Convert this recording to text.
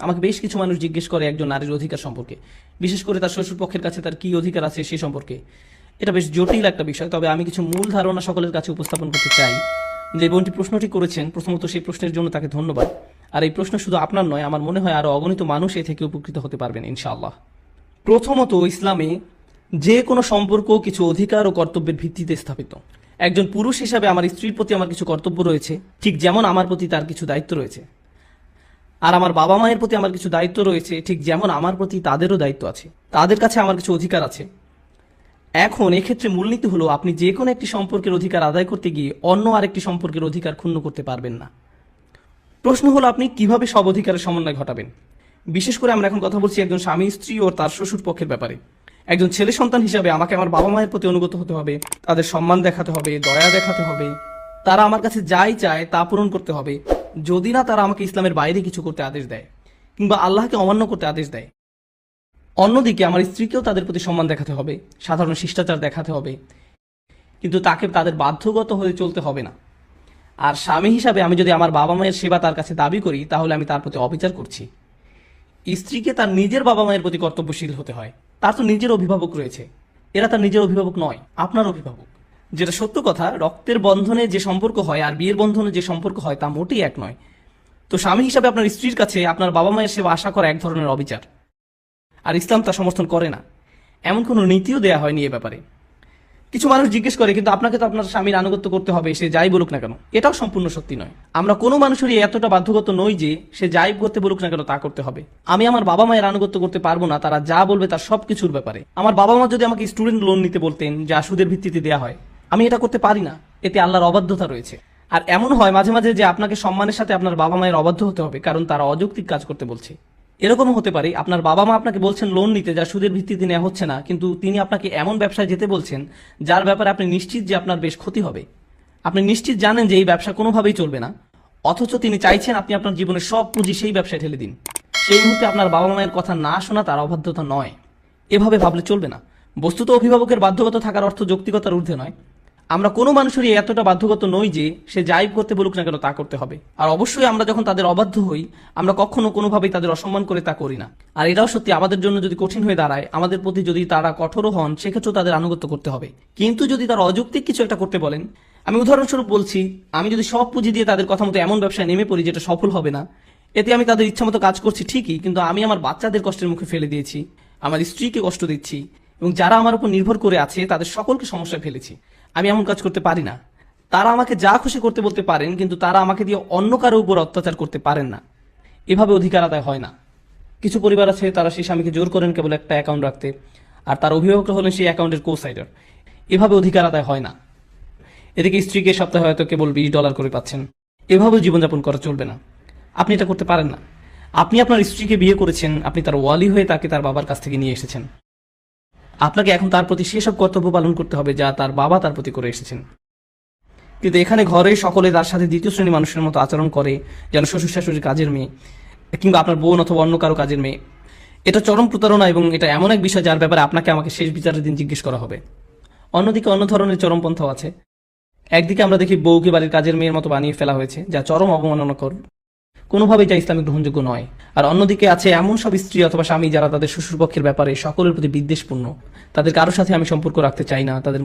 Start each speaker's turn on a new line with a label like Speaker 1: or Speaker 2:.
Speaker 1: আমাকে বেশ কিছু মানুষ জিজ্ঞেস করে একজন নারীর অধিকার সম্পর্কে, বিশেষ করে তার শ্বশুর পক্ষের কাছে তার কি অধিকার আছে সে সম্পর্কে। এটা বেশ জটিল একটা বিষয়, তবে আমি কিছু মূল ধারণা সকলের কাছে উপস্থাপন করতে চাই। যে বোনটি প্রশ্নটি করেছেন, প্রথমত সেই প্রশ্নের জন্য তাকে ধন্যবাদ। আর এই প্রশ্ন শুধু আপনার নয়, আমার মনে হয় আরো অগণিত মানুষ এ থেকে উপকৃত হতে পারবেন ইনশাআল্লাহ। প্রথমত, ইসলামে যে কোনো সম্পর্ক কিছু অধিকার ও কর্তব্যের ভিত্তিতে স্থাপিত। একজন পুরুষ হিসাবে আমার স্ত্রীর প্রতি আমার কিছু কর্তব্য রয়েছে, ঠিক যেমন আমার প্রতি তার কিছু দায়িত্ব রয়েছে। আর আমার বাবা মায়ের প্রতি আমার কিছু দায়িত্ব রয়েছে, ঠিক যেমন আমার প্রতি তাদেরও দায়িত্ব আছে। তাদের কাছে আমার কিছু অধিকার আছে। এখন এক্ষেত্রে মূলনীতি হলো, আপনি যে কোনো একটি সম্পর্কের অধিকার আদায় করতে গিয়ে অন্য আরেকটি সম্পর্কের অধিকার ক্ষুণ্ণ করতে পারবেন না। প্রশ্ন হলো, আপনি কিভাবে সব অধিকারের সমন্বয় ঘটাবেন। বিশেষ করে আমরা এখন কথা বলছি একজন স্বামী স্ত্রী ও তার শ্বশুর পক্ষের ব্যাপারে। একজন ছেলে সন্তান হিসাবে আমাকে আমার বাবা মায়ের প্রতি অনুগত হতে হবে, তাদের সম্মান দেখাতে হবে, দয়া দেখাতে হবে। তারা আমার কাছে যাই চায় তা পূরণ করতে হবে, যদি না তারা আমাকে ইসলামের বাইরে কিছু করতে আদেশ দেয় কিংবা আল্লাহকে অমান্য করতে আদেশ দেয়। অন্যদিকে আমার স্ত্রীকেও তাদের প্রতি সম্মান দেখাতে হবে, সাধারণ শিষ্টাচার দেখাতে হবে, কিন্তু তাকে তাদের বাধ্যগত হয়ে চলতে হবে না। আর স্বামী হিসাবে আমি যদি আমার বাবা মায়ের সেবা তার কাছে দাবি করি, তাহলে আমি তার প্রতি অবিচার করছি। স্ত্রীকে তার নিজের বাবা মায়ের প্রতি কর্তব্যশীল হতে হয়। তার তো নিজের অভিভাবক রয়েছে, এরা তার নিজের অভিভাবক নয়, আপনার অভিভাবক। যেটা সত্য কথা, রক্তের বন্ধনে যে সম্পর্ক হয় আর বিয়ের বন্ধনে যে সম্পর্ক হয় তা মোটেই এক নয়। তো স্বামী হিসাবে আপনার স্ত্রীর কাছে আপনার বাবা মায়ের সেবা আশা করা এক ধরনের অবিচার, আর ইসলাম তা সমর্থন করে না। এমন কোনো নীতিও দেয়া হয়নি এ ব্যাপারে। কিছু মানুষ জিজ্ঞেস করে, কিন্তু আপনাকে তো আপনার স্বামীর আনুগত্য করতে হবে, সে যাই বলুক না কেন। এটাও সম্পূর্ণ সত্যি নয়। আমরা কোনো মানুষেরই এতটা বাধ্যগত নই যে সে যাই করতে বলুক না কেন তা করতে হবে। আমি আমার বাবা মায়ের আনুগত্য করতে পারবো না তারা যা বলবে তার সবকিছুর ব্যাপারে। আমার বাবা মা যদি আমাকে স্টুডেন্ট লোন নিতে বলতেন, যা সুদের ভিত্তিতে দেওয়া হয়, আমি এটা করতে পারি না। এতে আল্লাহর অবাধ্যতা রয়েছে। আর এমন হয় মাঝে মাঝে যে আপনাকে সম্মানের সাথে আপনার বাবা মায়ের অবাধ্য হতে হবে, কারণ তারা অযৌক্তিক কাজ করতে বলছে। এরকমও হতে পারে আপনার বাবা মা আপনাকে বলছেন লোন নিতে, যা সুদের ভিত্তিতে নেওয়া হচ্ছে না, কিন্তু তিনি আপনাকে এমন ব্যবসায় যেতে বলছেন যার ব্যাপারে আপনি নিশ্চিত যে আপনার বেশ ক্ষতি হবে। আপনি নিশ্চিত জানেন যে এই ব্যবসা কোনোভাবেই চলবে না, অথচ তিনি চাইছেন আপনি আপনার জীবনের সব পুঁজি সেই ব্যবসায় ঢেলে দিন। সেই মুহূর্তে আপনার বাবা মায়ের কথা না শোনা তার অবাধ্যতা নয়। এভাবে ভাবলে চলবে না। বস্তুত অভিভাবকের বাধ্যগত থাকার অর্থ যৌক্তিকতার ঊর্ধ্বে নয়। আমরা কোনো মানুষেরই এতটা বাধ্যগত নই যে সে যাই করতে বলুক না কেন তা করতে হবে। আর অবশ্যই আমরা যখন তাদের অবাধ্য হই, আমরা কখনো কোনোভাবেই তাদের অসম্মান করে তা করি না। আর এটাও সত্যি, আমাদের জন্য যদি কঠিন হয়ে দাঁড়ায়, আমাদের প্রতি যদি তারা কঠোর হন, সেক্ষেত্রেও তাদের আনুগত্য করতে হবে। কিন্তু যদি তারা অযৌক্তিক কিছু একটা করতে বলেন, আমি উদাহরণস্বরূপ বলছি, আমি যদি সব পুঁজি দিয়ে তাদের কথা মতো এমন ব্যবসায় নেমে পড়ি যেটা সফল হবে না, এতে আমি তাদের ইচ্ছা মতো কাজ করছি ঠিকই, কিন্তু আমি আমার বাচ্চাদের কষ্টের মুখে ফেলে দিয়েছি, আমার স্ত্রীকে কষ্ট দিচ্ছি, এবং যারা আমার উপর নির্ভর করে আছে তাদের সকলকে সমস্যায় ফেলেছি। আমি এমন কাজ করতে পারি না। তারা আমাকে যা খুশি করতে বলতে পারেন, কিন্তু তারা আমাকে দিয়ে অন্য কারো উপর অত্যাচার করতে পারেন না। এভাবে অধিকার আদায় হয় না। কিছু পরিবার আছে তারা সেই স্বামীকে জোর করেন কেবল একটা অ্যাকাউন্ট রাখতে, আর তার অভিভাবকরা হলেন সেই অ্যাকাউন্টের কোসাইডার। এভাবে অধিকার আদায় হয় না। এদিকে স্ত্রীকে সপ্তাহে হয়তো কেবল $20 করে পাচ্ছেন। এভাবেও জীবনযাপন করা চলবে না। আপনি এটা করতে পারেন না। আপনি আপনার স্ত্রীকে বিয়ে করেছেন, আপনি তার ওয়ালি হয়ে তাকে তার বাবার কাছ থেকে নিয়ে এসেছেন। আপনাকে এখন তার প্রতি সেসব কর্তব্য পালন করতে হবে যা তার বাবা তার প্রতি করে এসেছেন। কিন্তু এখানে ঘরে সকলে তার সাথে দ্বিতীয় শ্রেণী মানুষের মতো আচরণ করে, যেন শ্বশুর শাশুড়ির কাজের মেয়ে কিংবা আপনার বোন অথবা অন্য কারো কাজের মেয়ে। এটা চরম প্রতারণা, এবং এটা এমন এক বিষয় যার ব্যাপারে আপনাকে আমাকে শেষ বিচারের দিন জিজ্ঞেস করা হবে। অন্যদিকে অন্য ধরনের চরমপন্থাও আছে। একদিকে আমরা দেখি বউকে বাড়ির কাজের মেয়ের মতো বানিয়ে ফেলা হয়েছে, যা চরম অবমাননাকর, কোনোভাবেই যা ইসলামিক গ্রহণযোগ্য নয়। আর অন্যদিকে আছে এমন সব স্ত্রী অথবা স্বামী যারা তাদের শ্বশুরপক্ষের ব্যাপারে সকলের প্রতি বিদ্বেষপূর্ণ। তাদের কারোর সাথে আমি সম্পর্ক রাখতে চাই না, তাদের